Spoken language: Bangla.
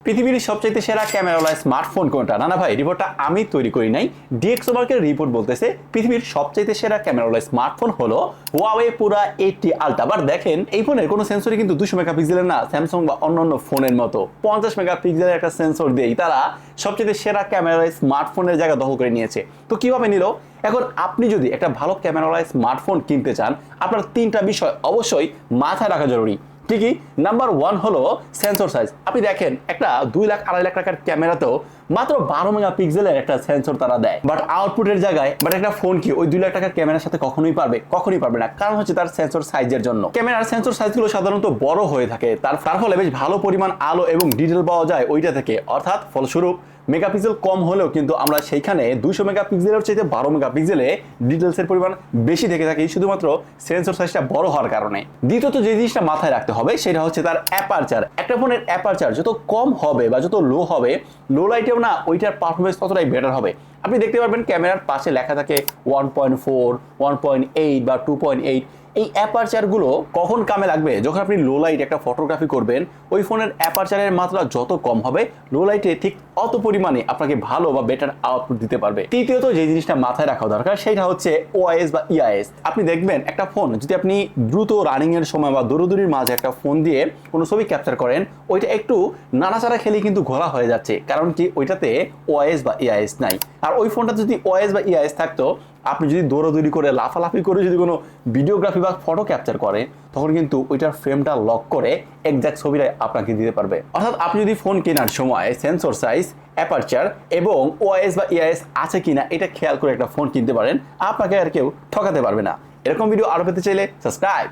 পৃথিবীর সবচেয়ে সেরা ক্যামেরাওয়ালা স্মার্টফোন কোনটা? না ভাই, রিপোর্টটা আমি তৈরি করি নাই, ডিএক্সওমার্কের রিপোর্ট বলতেছে পৃথিবীর সবচেয়ে সেরা ক্যামেরাওয়ালা স্মার্টফোন হলো Huawei Pura 80 Ultra। আবার দেখেন এই ফোনের কোনো সেন্সরই কিন্তু 200 মেগাপিক্সেলের না, স্যামসাং বা অন্যান্য ফোনের মতো 50 মেগাপিক্সেলের একটা সেন্সর দিয়েই তারা সবচেয়ে সেরা ক্যামেরাওয়ালা স্মার্টফোনের জায়গা দখল করে নিয়েছে। তো কিভাবে নিল? এখন আপনি যদি একটা ভালো ক্যামেরাওয়ালা স্মার্টফোন কিনতে চান, আপনার তিনটা বিষয় অবশ্যই মাথায় রাখা জরুরি। কি কি? নাম্বার 1 হলো সেন্সর সাইজ। আপনি দেখেন একটা 2 লাখ 2.5 লাখ টাকার ক্যামেরাতেও মাত্র 12 মেগাপিক্সেলের একটা সেন্সর তারা দেয়, বাট আউটপুটের জায়গায় একটা ফোন কি ওই 2 লাখ টাকার ক্যামেরার সাথে কখনোই পারবে না। কারণ হচ্ছে তার সেন্সর সাইজের জন্য। ক্যামেরার সেন্সর সাইজগুলো সাধারণত বড় হয়ে থাকে, তার ফলে বেশ ভালো পরিমাণ আলো এবং ডিটেল পাওয়া যায় ওইটা থেকে। অর্থাৎ ফলস্বরূপ মেগাপিক্সেল কম হলেও কিন্তু আমরা সেইখানে 200 মেগাপিক্সেলের চাইতে 12 মেগাপিক্সেলে ডিটেলসের পরিমাণ বেশি থেকে থাকে, শুধুমাত্র সেন্সর সাইজটা বড় হওয়ার কারণে। দ্বিতীয়ত যে জিনিসটা মাথায় রাখতে হবে সেটা হচ্ছে তার অ্যাপারচার। একটা ফোনের অ্যাপারচার যত কম হবে বা যত লো হবে, লো লাইটেও না ওইটার পারফরমেন্স ততটাই বেটার হবে। আপনি দেখতে পারবেন ক্যামেরার পাশে লেখা থাকে 1.4, 1.8 বা 2.8। এই অ্যাপারচারগুলো কখন কামে লাগবে? যখন আপনি লো লাইট একটা ফটোগ্রাফি করবেন, ওই ফোনের অ্যাপারচারের মাত্রা যত কম হবে, লো লাইটে ঠিক অত পরিমাণে আপনাকে ভালো বা বেটার আউটপুট দিতে পারবে। তৃতীয়ত যে জিনিসটা মাথায় রাখা দরকার সেটা হচ্ছে ওআইএস বা ইআইএস। আপনি দেখবেন একটা ফোন যদি আপনি দ্রুত রানিং এর সময় বা দৌড়দৌড়ির মাঝে একটা ফোন দিয়ে কোনো ছবি ক্যাপচার করেন, ওইটা একটু নাড়াচাড়া খেলে কিন্তু ঘোলা হয়ে যাচ্ছে। কারণ কি? ওইটাতে ওআইএস বা ইআইএস নাই। আর ওই ফোনটা যদি ওআইএস বা ইআইএস থাকতো, আপনি যদি দৌড়াদৌড়ি করে লাফালাফি করে যদি কোনো ভিডিওগ্রাফি বা ফটো ক্যাপচার করেন, তখন কিন্তু ওইটার ফ্রেমটা লক করে এক্সাক্ট ছবিটাই আপনাকে দিতে পারবে। অর্থাৎ আপনি যদি ফোন কেনার সময় সেন্সর সাইজ, অ্যাপারচার এবং ওআইএস বা ইআইএস আছে কিনা এটা খেয়াল করে একটা ফোন কিনতে পারেন, আপনাকে আর কেউ ঠকাতে পারবে না। এরকম ভিডিও আরো পেতে চাইলে সাবস্ক্রাইব।